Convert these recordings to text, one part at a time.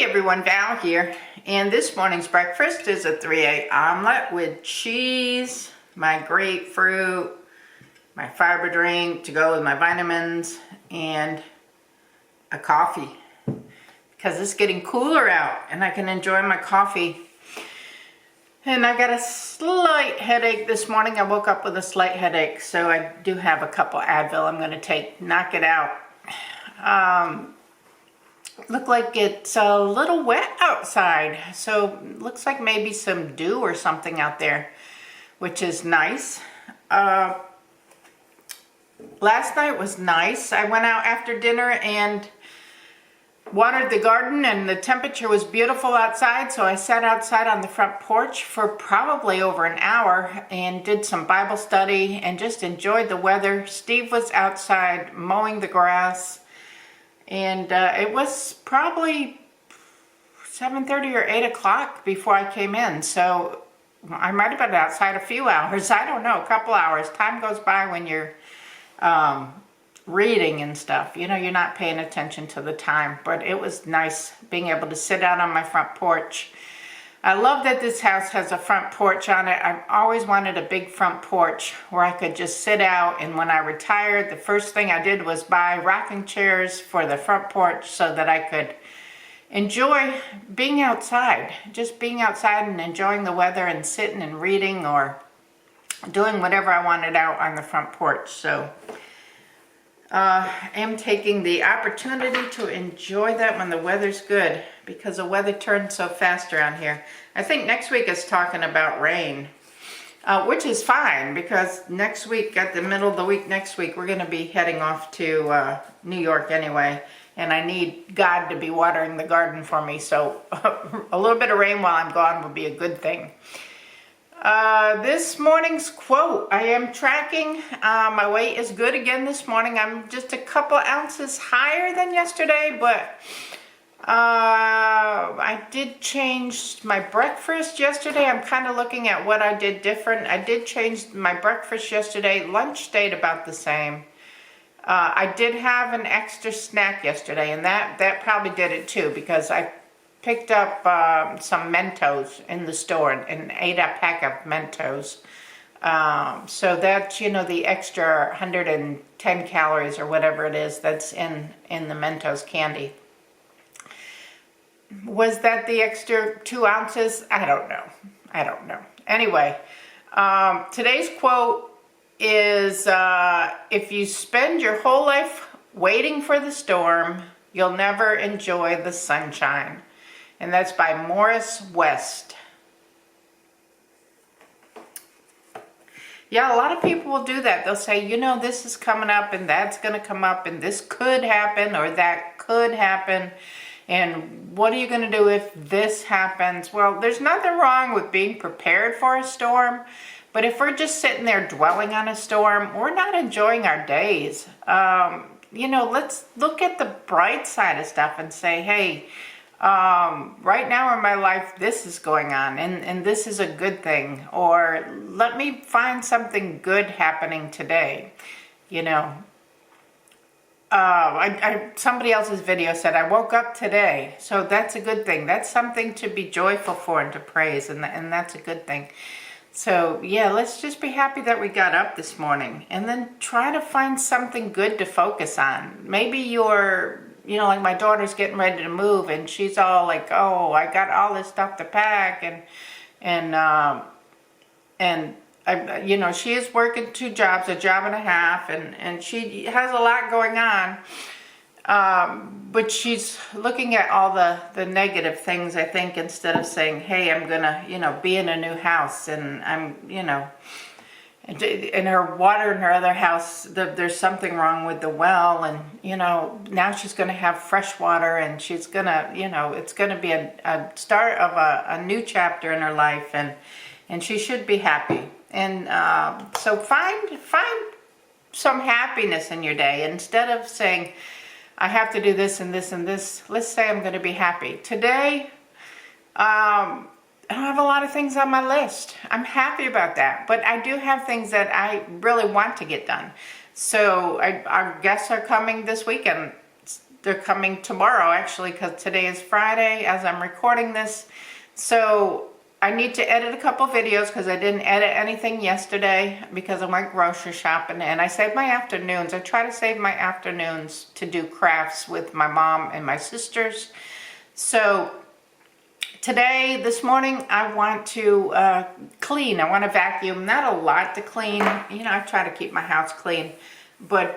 Hey everyone, Val here, and this morning's breakfast is a 3-egg omelet with cheese, my grapefruit, my fiber drink to go with my vitamins, and a coffee because it's getting cooler out and I can enjoy my coffee. And I got a slight headache this morning. I woke up with a slight headache, so I do have a couple Advil I'm going to take, knock it out. Look like it's a little wet outside, so looks like maybe some dew or something out there, which is nice. Last night was nice. I went out after dinner and watered the garden, and the temperature was beautiful outside, so I sat outside on the front porch for probably over an hour and did some Bible study and just enjoyed the weather. Steve was outside mowing the grass. And it was probably 7:30 or 8 o'clock before I came in. So I might have been outside a few hours. I don't know, a couple hours. Time goes by when you're reading and stuff. You know, you're not paying attention to the time. But it was nice being able to sit out on my front porch. I love that this house has a front porch on it. I've always wanted a big front porch where I could just sit out, and when I retired, the first thing I did was buy rocking chairs for the front porch so that I could enjoy being outside, just being outside and enjoying the weather and sitting and reading or doing whatever I wanted out on the front porch. So I am taking the opportunity to enjoy that when the weather's good, because the weather turns so fast around here. I think next week is talking about rain, which is fine, because next week, at the middle of the week next week, we're going to be heading off to New York anyway, and I need God to be watering the garden for me, so a little bit of rain while I'm gone would be a good thing. This morning's quote, I am tracking, my weight is good again this morning. I'm just a couple ounces higher than yesterday, but I did change my breakfast yesterday. I'm kind of looking at what I did different. I did change my breakfast yesterday. Lunch stayed about the same. I did have an extra snack yesterday, and that probably did it too, because I picked up some Mentos in the store and ate a pack of Mentos. So that's, you know, the extra 110 calories or whatever it is that's in the Mentos candy. Was that the extra 2 ounces? I don't know. Anyway, today's quote is, if you spend your whole life waiting for the storm, you'll never enjoy the sunshine. And that's by Morris West. Yeah, a lot of people will do that. They'll say, you know, this is coming up and that's going to come up and this could happen or that could happen. And what are you going to do if this happens? Well, there's nothing wrong with being prepared for a storm. But if we're just sitting there dwelling on a storm, we're not enjoying our days. You know, let's look at the bright side of stuff and say, hey, right now in my life, this is going on, and this is a good thing, or let me find something good happening today. You know, somebody else's video said, I woke up today, so that's a good thing. That's something to be joyful for and to praise, and that's a good thing. So yeah, let's just be happy that we got up this morning, and then try to find something good to focus on. Maybe you're, you know, like my daughter's getting ready to move, and she's all like, oh, I got all this stuff to pack, and you know, she is working 2 jobs, a job and a half, and she has a lot going on, but she's looking at all the negative things, I think, instead of saying, hey, I'm gonna, you know, be in a new house, and I'm, you know, in her water in her other house, there's something wrong with the well, and, you know, now she's going to have fresh water, and she's going to, you know, it's going to be a start of a new chapter in her life, and she should be happy. And so find some happiness in your day. Instead of saying, I have to do this and this and this, let's say I'm going to be happy. Today, I don't have a lot of things on my list. I'm happy about that, but I do have things that I really want to get done. So our guests are coming this weekend. they're coming tomorrow actually, because today is Friday as I'm recording this. So I need to edit a couple videos because I didn't edit anything yesterday because I went grocery shopping, and I saved my afternoons. I try to save my afternoons to do crafts with my mom and my sisters. So today, this morning, I want to clean. I want to vacuum. Not a lot to clean. You know, I try to keep my house clean. But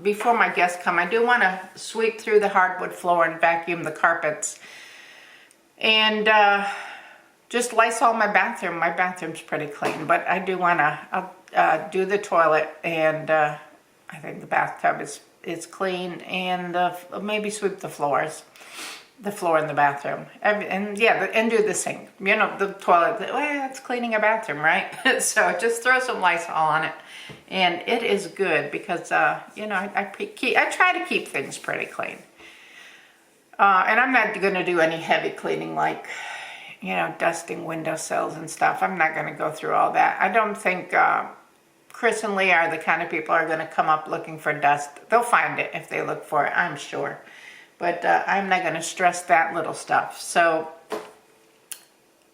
before my guests come, I do want to sweep through the hardwood floor and vacuum the carpets. And just Lysol my bathroom. My bathroom's pretty clean, but I do want to do the toilet, and I think the bathtub is clean, and maybe sweep the floor in the bathroom, and yeah, and do the sink. You know, the toilet. Well, it's cleaning a bathroom, right? So just throw some Lysol on it, and it is good because you know, I try to keep things pretty clean. And I'm not going to do any heavy cleaning like, you know, dusting windowsills and stuff. I'm not going to go through all that. I don't think Chris and Lee are the kind of people who are going to come up looking for dust. They'll find it if they look for it, I'm sure. But I'm not going to stress that little stuff. So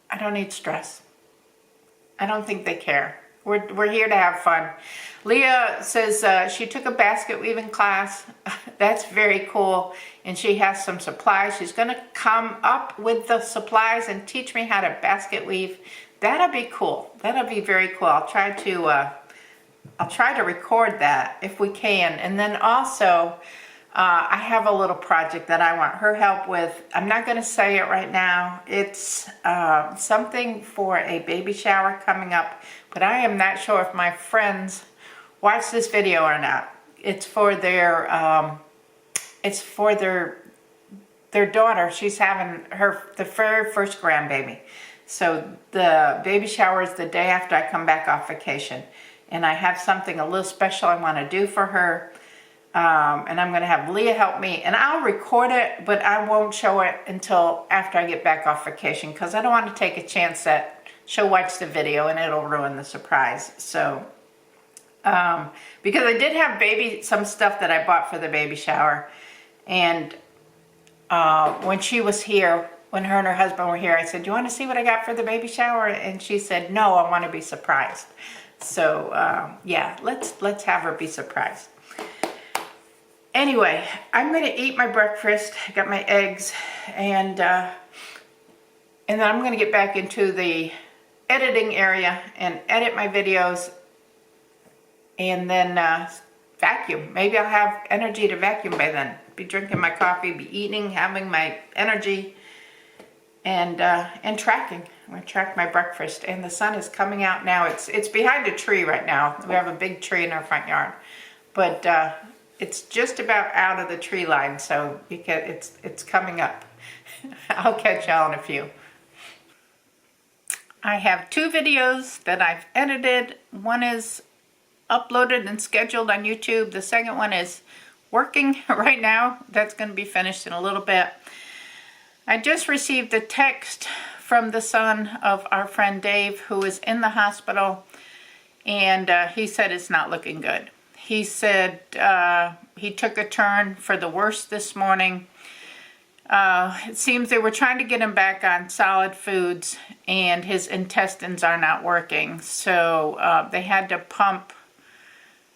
I don't need stress. I don't think they care. We're here to have fun. Leah says she took a basket weaving class. That's very cool. And she has some supplies. She's going to come up with the supplies and teach me how to basket weave. That'll be cool. That'll be very cool. I'll try to record that if we can. And then also, I have a little project that I want her help with. I'm not going to say it right now. It's something for a baby shower coming up, but I am not sure if my friends watch this video or not. It's for their daughter. She's having the very first grandbaby. So the baby shower is the day after I come back off vacation, and I have something a little special I want to do for her. And I'm going to have Leah help me, and I'll record it, but I won't show it until after I get back off vacation, because I don't want to take a chance that she'll watch the video and it'll ruin the surprise. So, because I did have some stuff that I bought for the baby shower, and when she was here, when her and her husband were here, I said, "Do you want to see what I got for the baby shower?" And she said, "No, I want to be surprised." So, yeah, let's have her be surprised. Anyway, I'm going to eat my breakfast. I got my eggs, and then I'm going to get back into the editing area and edit my videos, and then vacuum. Maybe I'll have energy to vacuum by then. Be drinking my coffee, be eating, having my energy, and tracking. I'm going to track my breakfast, and the sun is coming out now. It's behind a tree right now. We have a big tree in our front yard, but it's just about out of the tree line, so it's coming up. I'll catch y'all in a few. I have 2 videos that I've edited. One is uploaded and scheduled on YouTube. The second one is working right now. That's going to be finished in a little bit. I just received a text from the son of our friend Dave, who is in the hospital, and he said it's not looking good. He said he took a turn for the worse this morning. It seems they were trying to get him back on solid foods, and his intestines are not working. So they had to pump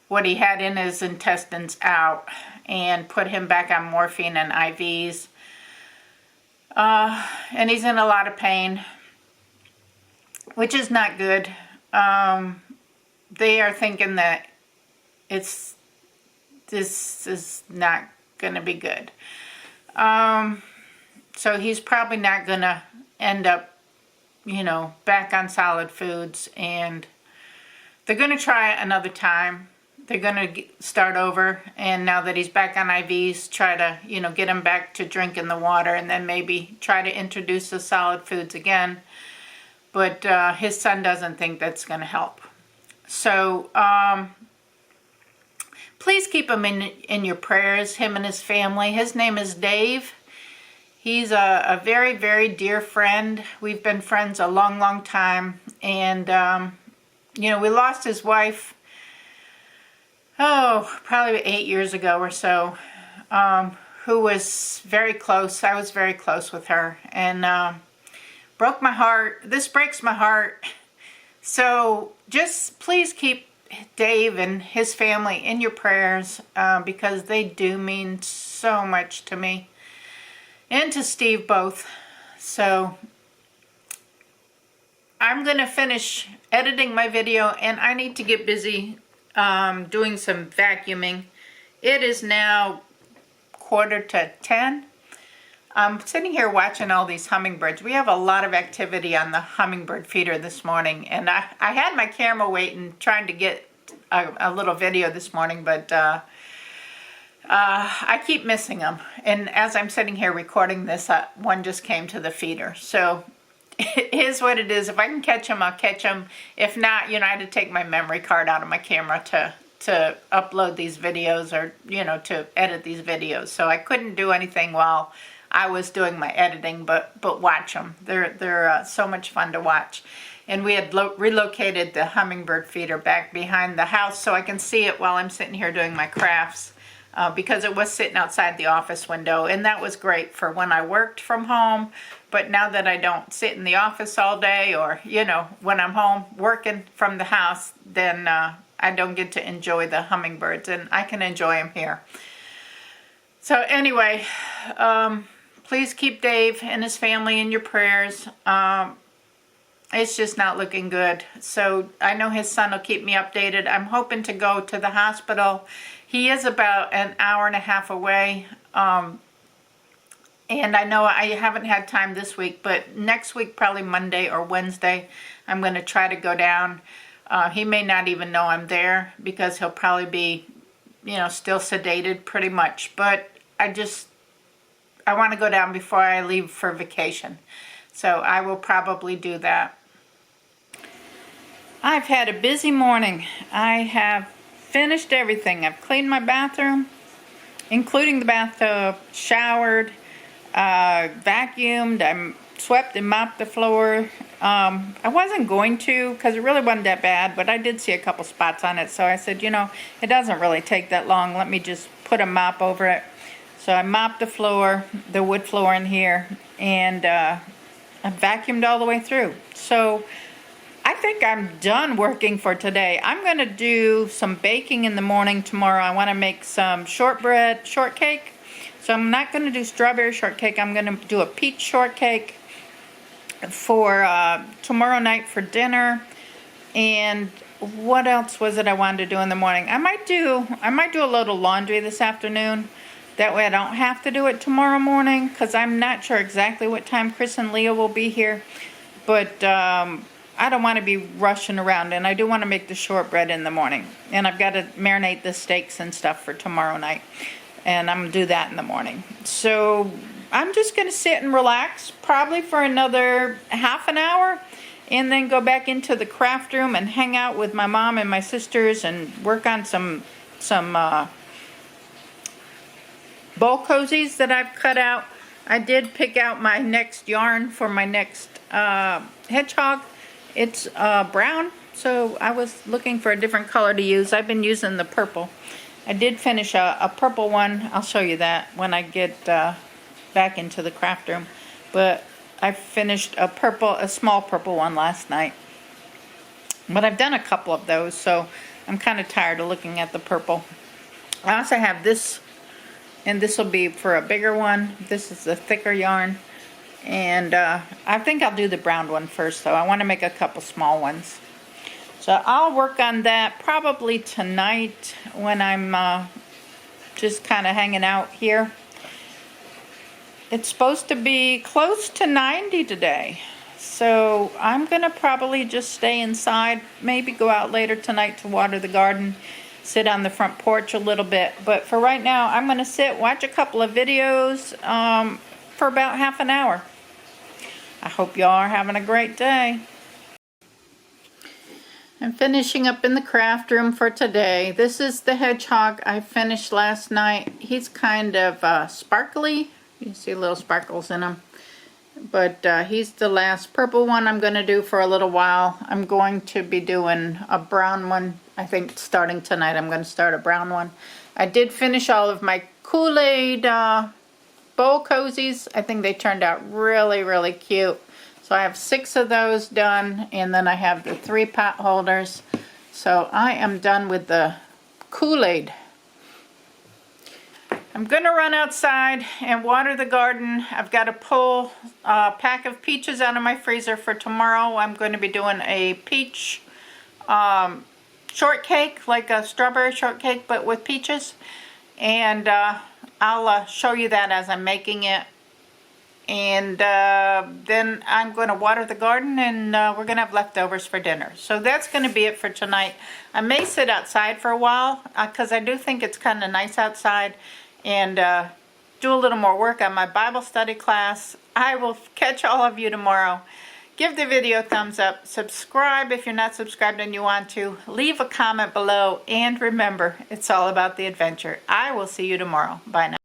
what he had in his intestines out and put him back on morphine and IVs. And he's in a lot of pain, which is not good. They are thinking that this is not going to be good. So he's probably not going to end up, you know, back on solid foods, and they're going to try it another time. They're going to start over, and now that he's back on IVs, try to, you know, get him back to drinking the water, and then maybe try to introduce the solid foods again. But his son doesn't think that's going to help. So please keep him in your prayers, him and his family. His name is Dave. He's a very, very dear friend. We've been friends a long, long time. And, you know, we lost his wife, probably 8 years ago or so, who was very close. I was very close with her, and broke my heart. This breaks my heart. So just please keep Dave and his family in your prayers, because they do mean so much to me and to Steve both. So I'm gonna finish editing my video, and I need to get busy doing some vacuuming. It is now 9:45. I'm sitting here watching all these hummingbirds. We have a lot of activity on the hummingbird feeder this morning, and I had my camera waiting, trying to get a little video this morning, but I keep missing them. And as I'm sitting here recording this, one just came to the feeder. So it is what it is. If I can catch them, I'll catch them. If not, I had to take my memory card out of my camera to upload these videos, or to edit these videos. So I couldn't do anything while I was doing my editing, but watch them. They're so much fun to watch. And we had relocated the hummingbird feeder back behind the house so I can see it while I'm sitting here doing my crafts, because it was sitting outside the office window, and that was great for when I worked from home. But now that I don't sit in the office all day, or when I'm home working from the house, then I don't get to enjoy the hummingbirds, and I can enjoy them here. So anyway, please keep Dave and his family in your prayers. It's just not looking good. So I know his son will keep me updated. I'm hoping to go to the hospital. He is about an hour and a half away. And I know I haven't had time this week, but next week, probably Monday or Wednesday, I'm going to try to go down. He may not even know I'm there, because he'll probably be, still sedated pretty much. But I want to go down before I leave for vacation. So I will probably do that. I've had a busy morning. I have finished everything. I've cleaned my bathroom, including the bathtub, showered, vacuumed, I swept and mopped the floor. I wasn't going to, because it really wasn't that bad, but I did see a couple spots on it, so I said, it doesn't really take that long. Let me just put a mop over it. So I mopped the floor, the wood floor in here, and I vacuumed all the way through. So I think I'm done working for today. I'm going to do some baking in the morning tomorrow. I want to make some shortcake. So I'm not going to do strawberry shortcake. I'm going to do a peach shortcake for tomorrow night for dinner. And what else was it I wanted to do in the morning? I might do a load of laundry this afternoon. That way I don't have to do it tomorrow morning, because I'm not sure exactly what time Chris and Leah will be here. But I don't want to be rushing around, and I do want to make the shortbread in the morning. And I've got to marinate the steaks and stuff for tomorrow night. And I'm going to do that in the morning. So I'm just going to sit and relax, probably for another half an hour, and then go back into the craft room and hang out with my mom and my sisters and work on some bowl cozies that I've cut out. I did pick out my next yarn for my next hedgehog. It's brown, so I was looking for a different color to use. I've been using the purple. I did finish a purple one. I'll show you that when I get back into the craft room. But I finished a small purple one last night. But I've done a couple of those, so I'm kind of tired of looking at the purple. I also have this, and this will be for a bigger one. This is the thicker yarn. And I think I'll do the brown one first, though. I want to make a couple small ones. So I'll work on that probably tonight when I'm just kind of hanging out here. It's supposed to be close to 90 today. So I'm going to probably just stay inside, maybe go out later tonight to water the garden, sit on the front porch a little bit. But for right now, I'm going to sit, watch a couple of videos for about half an hour. I hope y'all are having a great day. I'm finishing up in the craft room for today. This is the hedgehog I finished last night. He's kind of sparkly. You can see little sparkles in him. But he's the last purple one I'm going to do for a little while. I'm going to be doing a brown one. I think starting tonight I'm going to start a brown one. I did finish all of my Kool-Aid bowl cozies. I think they turned out really, really cute. So I have 6 of those done, and then I have the 3 pot holders. So I am done with the Kool-Aid. I'm going to run outside and water the garden. I've got to pull a pack of peaches out of my freezer for tomorrow. I'm going to be doing a peach shortcake, like a strawberry shortcake, but with peaches. And I'll show you that as I'm making it. And then I'm going to water the garden, and we're going to have leftovers for dinner. So that's going to be it for tonight. I may sit outside for a while because I do think it's kind of nice outside, and do a little more work on my Bible study class. I will catch all of you tomorrow. Give the video a thumbs up. Subscribe if you're not subscribed and you want to. Leave a comment below. And remember, it's all about the adventure. I will see you tomorrow. Bye now.